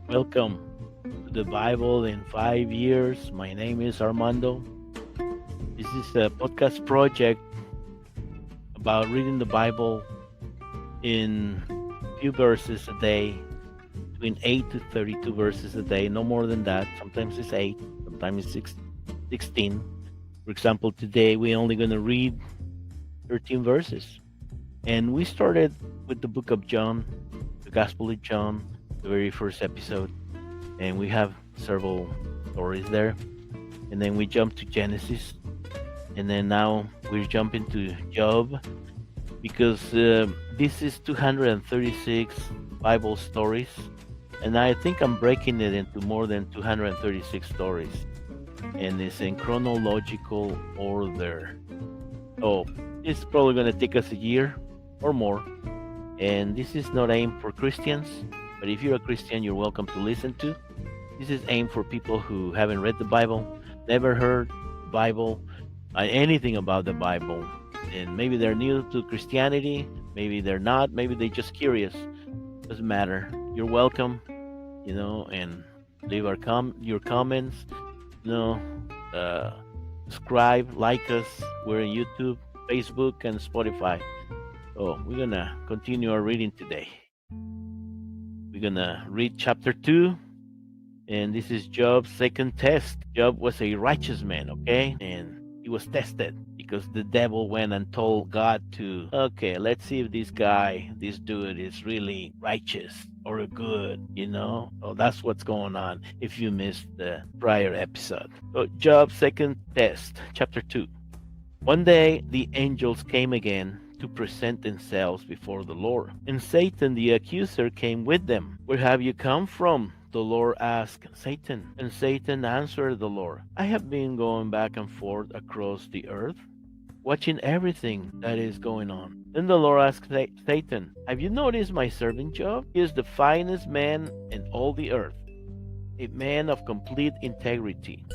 Welcome to the Bible in 5 years. My name is Armando. This is a podcast project about reading the Bible in few verses a day, between 8 to 32 verses a day, no more than that. Sometimes it's 8, sometimes it's 16. For example, today we're only going to read 13 verses. And we started with the book of John, the Gospel of John, the very first episode. And we have several stories there. And then we jump to Genesis. And then now we're jumping to Job because this is 236 Bible stories. And I think I'm breaking it into more than 236 stories. And it's in chronological order. So it's probably going to take us a year or more. And this is not aimed for Christians, but if you're a Christian, you're welcome to listen to. This is aimed for people who haven't read the Bible, never heard the Bible, anything about the Bible. And maybe they're new to Christianity, maybe they're not, maybe they're just curious. Doesn't matter. You're welcome, and leave your comments, you know, uh, subscribe, like us. We're on YouTube, Facebook, and Spotify. So we're gonna continue our reading today. We're gonna read chapter 2, and this is Job's second test. Job was a righteous man, okay? And he was tested because the devil went and told God to, okay, let's see if this dude is really righteous or good, So that's what's going on if you missed the prior episode. So Job's second test, chapter 2. One day the angels came again to present themselves before the Lord. And Satan the accuser came with them. Where have you come from? The Lord asked Satan. And Satan answered the Lord, I have been going back and forth across the earth, watching everything that is going on. Then the Lord asked Satan, have you noticed my servant Job? He is the finest man in all the earth, a man of complete integrity.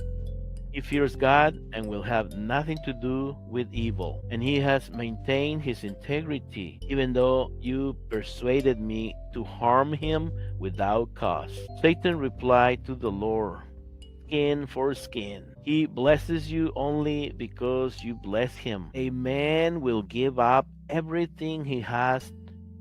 He fears God and will have nothing to do with evil. And he has maintained his integrity, even though you persuaded me to harm him without cause. Satan replied to the Lord, skin for skin. He blesses you only because you bless him. A man will give up everything he has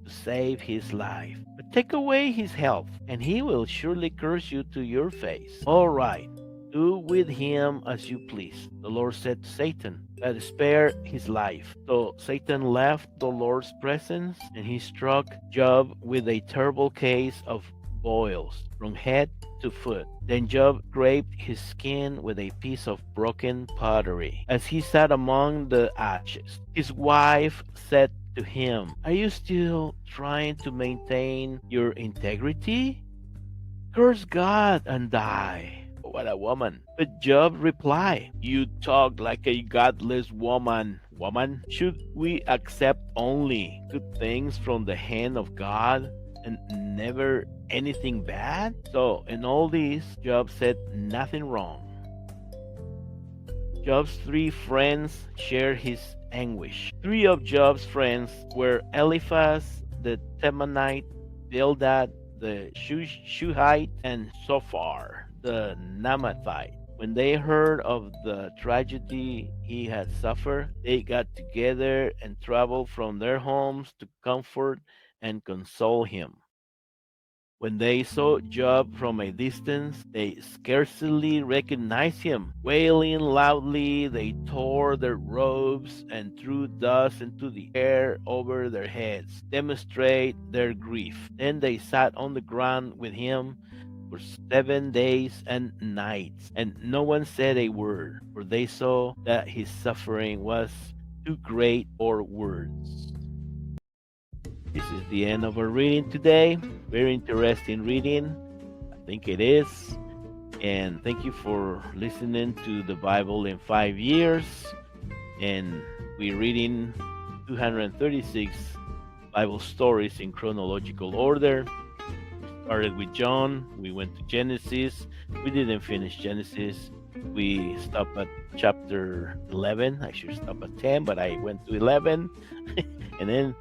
to save his life. But take away his health, and he will surely curse you to your face. All right. Do with him as you please. The Lord said to Satan, but spare his life. So Satan left the Lord's presence, and he struck Job with a terrible case of boils from head to foot. Then Job scraped his skin with a piece of broken pottery as he sat among the ashes. His wife said to him, are you still trying to maintain your integrity? Curse God and die. What a woman. But Job replied, you talk like a godless woman. Woman, should we accept only good things from the hand of God and never anything bad? So, in all this, Job said nothing wrong. Job's three friends shared his anguish. Three of Job's friends were Eliphaz the Temanite, Bildad the Shuhite, and Zophar the Namathite. When they heard of the tragedy he had suffered, they got together and traveled from their homes to comfort and console him. When they saw Job from a distance, they scarcely recognized him. Wailing loudly, they tore their robes and threw dust into the air over their heads, demonstrate their grief. Then they sat on the ground with him for 7 days and nights, and no one said a word, for they saw that his suffering was too great for words. This is the end of our reading today. Very interesting reading. I think it is. And thank you for listening to the Bible in 5 years. And we're reading 236 Bible stories in chronological order. Started with John, we went to Genesis. We didn't finish Genesis. We stopped at chapter 11. I should stop at 10, but I went to 11. And then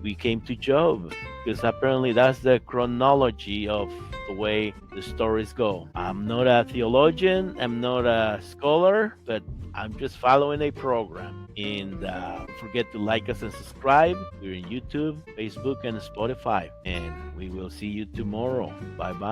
we came to Job, because apparently that's the chronology of the way the stories go. I'm not a theologian, I'm not a scholar, but I'm just following a program. And don't forget to like us and subscribe. We're in YouTube, Facebook, and Spotify. And we will see you tomorrow. Bye bye.